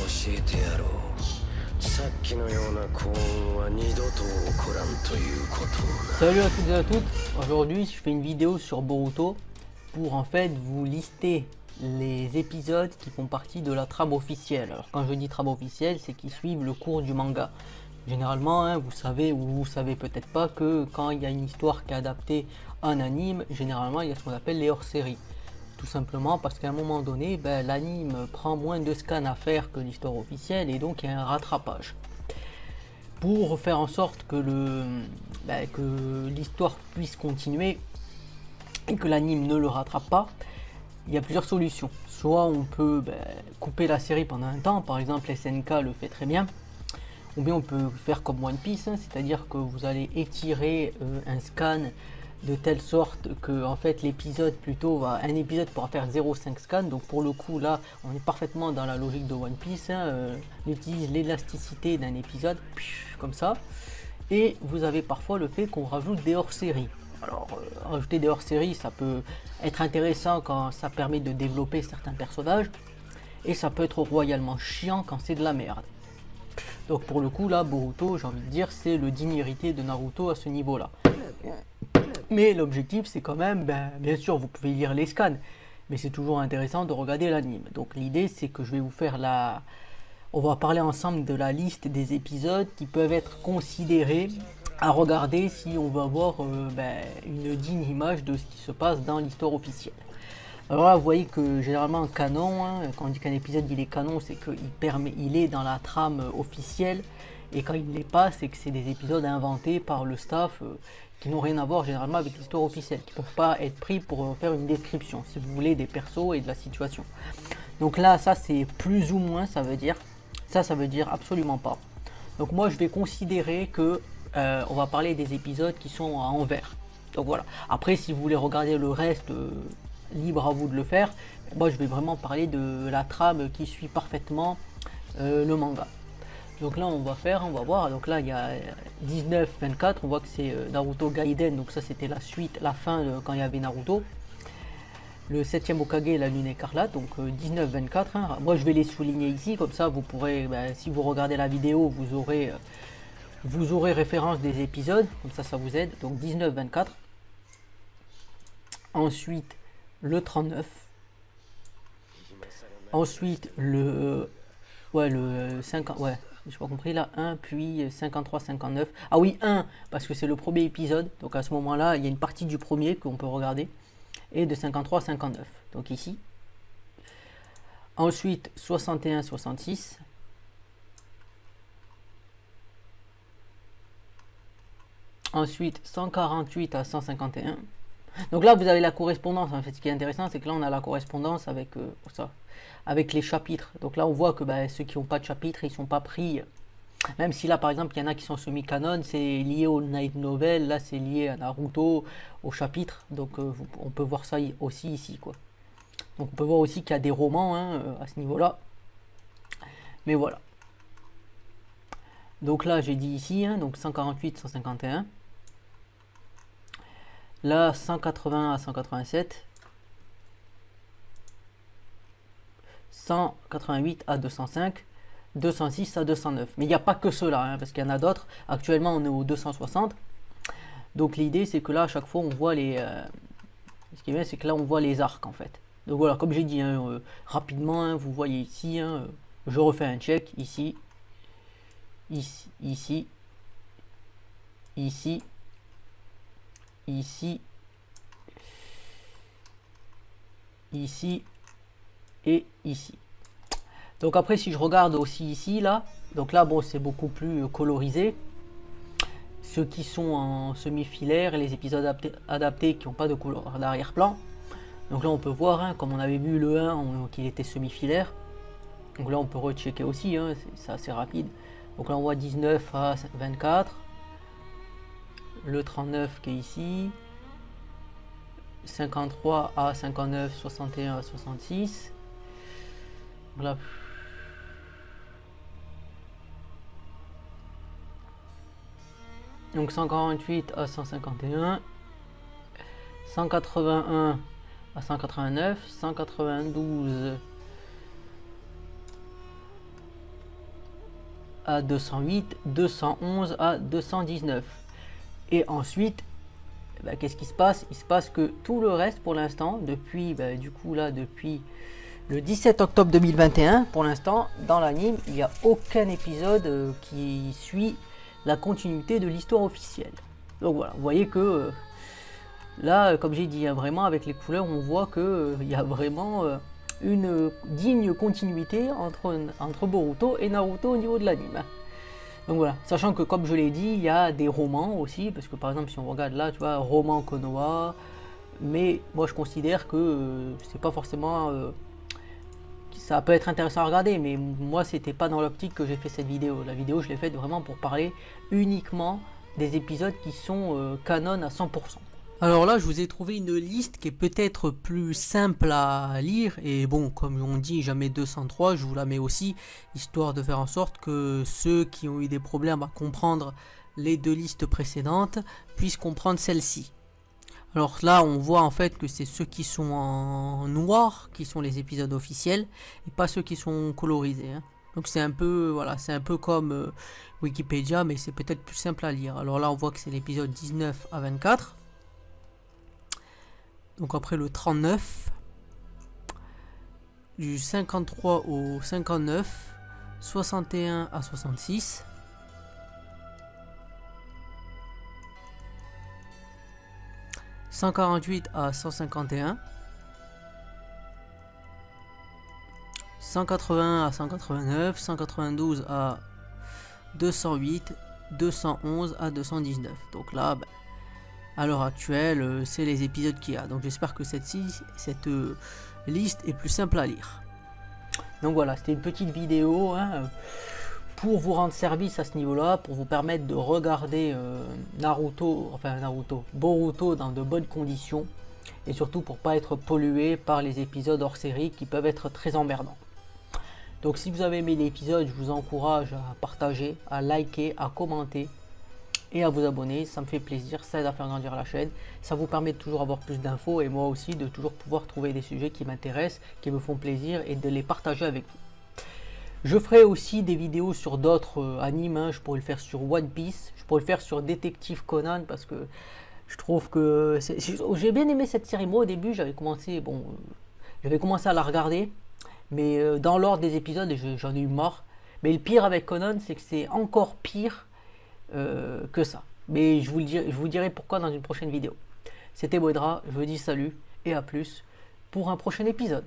Salut à toutes et à toutes, aujourd'hui je fais une vidéo sur Boruto pour en fait vous lister les épisodes qui font partie de la trame officielle. Alors quand je dis trame officielle, c'est qu'ils suivent le cours du manga. Généralement, hein, vous savez ou vous savez peut-être pas que quand il y a une histoire qui est adaptée en anime, généralement il y a ce qu'on appelle les hors-séries. Tout simplement parce qu'à un moment donné, l'anime prend moins de scans à faire que l'histoire officielle et donc il y a un rattrapage. Pour faire en sorte que l'histoire puisse continuer et que l'anime ne le rattrape pas, il y a plusieurs solutions. Soit on peut couper la série pendant un temps, par exemple SNK le fait très bien, ou bien on peut faire comme One Piece, hein, c'est-à-dire que vous allez étirer un scan de telle sorte que en fait l'épisode un épisode pourra faire 0,5 scan. Donc pour le coup là on est parfaitement dans la logique de One Piece, hein, on utilise l'élasticité d'un épisode comme ça, et vous avez parfois le fait qu'on rajoute des hors-séries. Alors rajouter des hors-séries, ça peut être intéressant quand ça permet de développer certains personnages, et ça peut être royalement chiant quand c'est de la merde. Donc pour le coup là, Boruto, j'ai envie de dire, c'est le digne héritier de Naruto à ce niveau là. Mais l'objectif c'est quand même, bien sûr vous pouvez lire les scans, mais c'est toujours intéressant de regarder l'anime. Donc l'idée c'est que je vais vous faire on va parler ensemble de la liste des épisodes qui peuvent être considérés à regarder si on veut avoir une digne image de ce qui se passe dans l'histoire officielle. Alors là vous voyez que généralement canon, hein, quand on dit qu'un épisode il est canon, c'est qu'il est dans la trame officielle, et quand il ne l'est pas, c'est que c'est des épisodes inventés par le staff qui n'ont rien à voir généralement avec l'histoire officielle, qui ne peuvent pas être pris pour faire une description, si vous voulez, des persos et de la situation. Donc là, ça c'est plus ou moins, ça veut dire absolument pas. Donc moi je vais considérer que on va parler des épisodes qui sont à envers. Donc voilà. Après si vous voulez regarder le reste, libre à vous de le faire. Moi je vais vraiment parler de la trame qui suit parfaitement le manga. Donc là on va voir, donc là il y a 19-24, on voit que c'est Naruto Gaiden, donc ça c'était la suite, la fin quand il y avait Naruto. Le 7ème Hokage, la lune écarlate, donc 19-24, hein. Moi je vais les souligner ici, comme ça vous pourrez, si vous regardez la vidéo, vous aurez référence des épisodes, comme ça vous aide. Donc 19-24. Ensuite le 39. Ensuite le 50, ouais, j'ai pas compris là, 1, puis 53-59. Ah oui, 1, parce que c'est le premier épisode, donc à ce moment-là, il y a une partie du premier qu'on peut regarder, et de 53-59, donc ici. Ensuite 61-66. Ensuite 148 à 151. Donc là vous avez la correspondance, en fait ce qui est intéressant c'est que là on a la correspondance avec avec les chapitres. Donc là on voit que ceux qui n'ont pas de chapitre ils sont pas pris, même si là par exemple il y en a qui sont semi-canon, c'est lié au Night Novel, là c'est lié à Naruto, au chapitre, donc on peut voir ça aussi ici quoi. Donc on peut voir aussi qu'il y a des romans, hein, à ce niveau là, mais voilà. Donc là j'ai dit ici, hein, donc 148-151. Là 180 à 187, 188 à 205, 206 à 209. Mais il n'y a pas que cela, hein, parce qu'il y en a d'autres. Actuellement on est au 260. Donc l'idée c'est que là à chaque fois on voit les... ce qui est bien c'est que là on voit les arcs en fait. Donc voilà, comme j'ai dit, hein, rapidement, hein, vous voyez ici, hein, je refais un check, ici, ici, ici, ici, ici, ici et ici. Donc après si je regarde aussi ici là, donc là bon c'est beaucoup plus colorisé. Ceux qui sont en semi-filaire, les épisodes adaptés qui n'ont pas de couleur d'arrière-plan. Donc là on peut voir, hein, comme on avait vu le 1 qu'il était semi-filaire. Donc là on peut rechecker aussi, hein, c'est assez rapide. Donc là on voit 19 à 24. Le 39 qui est ici, 53 à 59, 61 à 66. Là. Donc 148 à 151, 181 à 189, 192 à 208, 211 à 219. Et ensuite, qu'est-ce qui se passe? Il se passe que tout le reste pour l'instant, depuis depuis le 17 octobre 2021, pour l'instant, dans l'anime, il n'y a aucun épisode qui suit la continuité de l'histoire officielle. Donc voilà, vous voyez que là, comme j'ai dit, vraiment avec les couleurs, on voit qu'il y a vraiment une digne continuité entre Boruto et Naruto au niveau de l'anime. Donc voilà, sachant que comme je l'ai dit, il y a des romans aussi, parce que par exemple si on regarde là, tu vois, roman Konoha, mais moi je considère que c'est pas forcément... ça peut être intéressant à regarder, mais moi c'était pas dans l'optique que j'ai fait cette vidéo. La vidéo je l'ai faite vraiment pour parler uniquement des épisodes qui sont canon à 100%. Alors là, je vous ai trouvé une liste qui est peut-être plus simple à lire. Et bon, comme on dit, jamais 203, je vous la mets aussi, histoire de faire en sorte que ceux qui ont eu des problèmes à comprendre les deux listes précédentes puissent comprendre celle-ci. Alors là, on voit en fait que c'est ceux qui sont en noir qui sont les épisodes officiels et pas ceux qui sont colorisés. Hein. Donc c'est un peu, voilà, c'est un peu comme Wikipédia, mais c'est peut-être plus simple à lire. Alors là, on voit que c'est l'épisode 19 à 24. Donc après le 39, du 53 au 59, 61 à 66, 148 à 151, 180 à 189, 192 à 208, 211 à 219. Donc là, à l'heure actuelle, c'est les épisodes qu'il y a. Donc j'espère que cette liste est plus simple à lire. Donc voilà, c'était une petite vidéo pour vous rendre service à ce niveau-là, pour vous permettre de regarder Boruto dans de bonnes conditions. Et surtout pour pas être pollué par les épisodes hors série qui peuvent être très emmerdants. Donc si vous avez aimé l'épisode, je vous encourage à partager, à liker, à commenter et à vous abonner, ça me fait plaisir, ça aide à faire grandir la chaîne, ça vous permet de toujours avoir plus d'infos et moi aussi de toujours pouvoir trouver des sujets qui m'intéressent, qui me font plaisir et de les partager avec vous. Je ferai aussi des vidéos sur d'autres animes, je pourrais le faire sur One Piece, je pourrais le faire sur Détective Conan parce que je trouve que j'ai bien aimé cette série. Moi au début j'avais commencé à la regarder, mais dans l'ordre des épisodes j'en ai eu marre. Mais le pire avec Conan, c'est que c'est encore pire que ça. Mais je vous dirai pourquoi dans une prochaine vidéo. C'était Boedra, je vous dis salut et à plus pour un prochain épisode.